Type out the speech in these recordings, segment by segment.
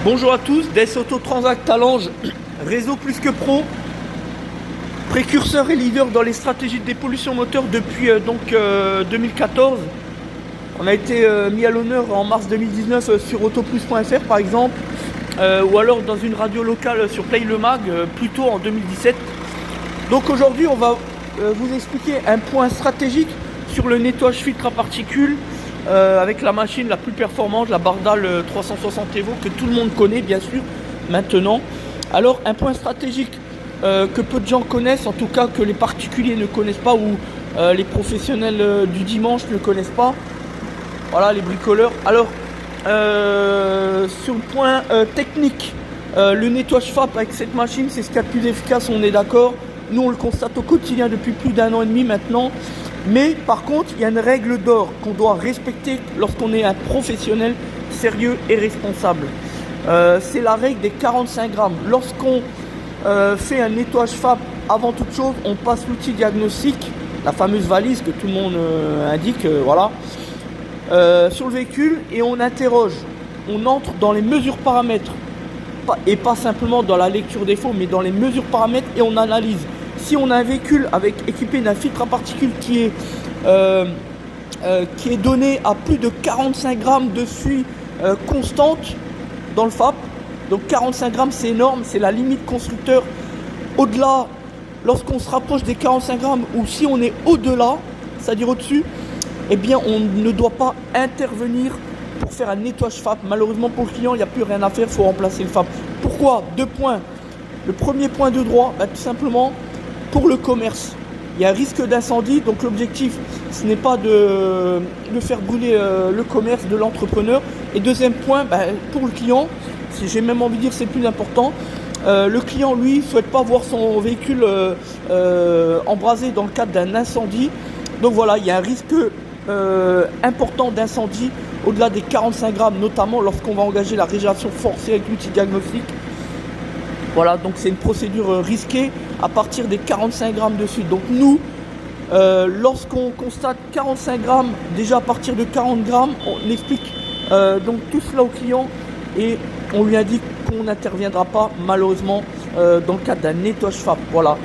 Bonjour à tous, DS Auto Transact à Lange, réseau plus que pro, précurseur et leader dans les stratégies de dépollution moteur depuis 2014. On a été mis à l'honneur en mars 2019 sur autoplus.fr par exemple, ou alors dans une radio locale sur Play Le Mag, plutôt en 2017. Donc aujourd'hui on va vous expliquer un point stratégique sur le nettoyage filtre à particules avec la machine la plus performante, la Bardal 360 Evo, que tout le monde connaît bien sûr maintenant. Alors un point stratégique que peu de gens connaissent, en tout cas que les particuliers ne connaissent pas, ou les professionnels du dimanche ne connaissent pas, voilà, les bricoleurs. Alors sur le point technique, le nettoyage FAP avec cette machine, c'est ce qu'il y a de plus efficace, on est d'accord. Nous on le constate au quotidien depuis plus d'1 an et demi maintenant. Mais par contre, il y a une règle d'or qu'on doit respecter lorsqu'on est un professionnel sérieux et responsable. C'est la règle des 45 grammes. Lorsqu'on fait un nettoyage FAP, avant toute chose, on passe l'outil diagnostic, la fameuse valise que tout le monde indique, voilà, sur le véhicule, et on interroge. On entre dans les mesures paramètres, et pas simplement dans la lecture défaut, mais dans les mesures paramètres, et on analyse. Si on a un véhicule équipé d'un filtre à particules qui est donné à plus de 45 grammes de suie constante dans le FAP, donc 45 grammes c'est énorme, c'est la limite constructeur. Au-delà, lorsqu'on se rapproche des 45 grammes, ou si on est au-delà, c'est-à-dire au-dessus, eh bien on ne doit pas intervenir pour faire un nettoyage FAP. Malheureusement pour le client, il n'y a plus rien à faire, il faut remplacer le FAP. Pourquoi? 2 points. Le premier point de droit, tout simplement, pour le commerce, il y a un risque d'incendie, donc l'objectif ce n'est pas de faire brûler le commerce de l'entrepreneur. Et deuxième point, pour le client, si j'ai même envie de dire c'est le plus important, le client lui ne souhaite pas voir son véhicule embrasé dans le cadre d'un incendie. Donc voilà, il y a un risque important d'incendie au-delà des 45 grammes, notamment lorsqu'on va engager la régénération forcée avec l'outil diagnostic. Voilà, donc c'est une procédure risquée à partir des 45 grammes dessus. Donc nous, lorsqu'on constate 45 grammes, déjà à partir de 40 grammes, on explique donc tout cela au client et on lui indique qu'on n'interviendra pas malheureusement dans le cadre d'un nettoyage FAP. Voilà,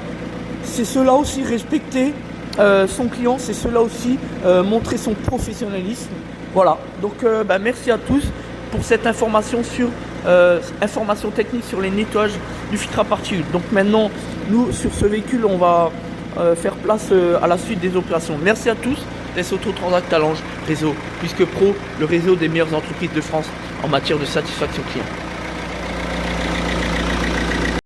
c'est cela aussi respecter son client, c'est cela aussi montrer son professionnalisme. Voilà, donc merci à tous pour cette information sur information technique sur les nettoyages du filtre à particules. Donc maintenant, nous sur ce véhicule, on va faire place à la suite des opérations. Merci à tous. DS Auto Transact à Lange, réseau plus que pro, le réseau des meilleures entreprises de France en matière de satisfaction client.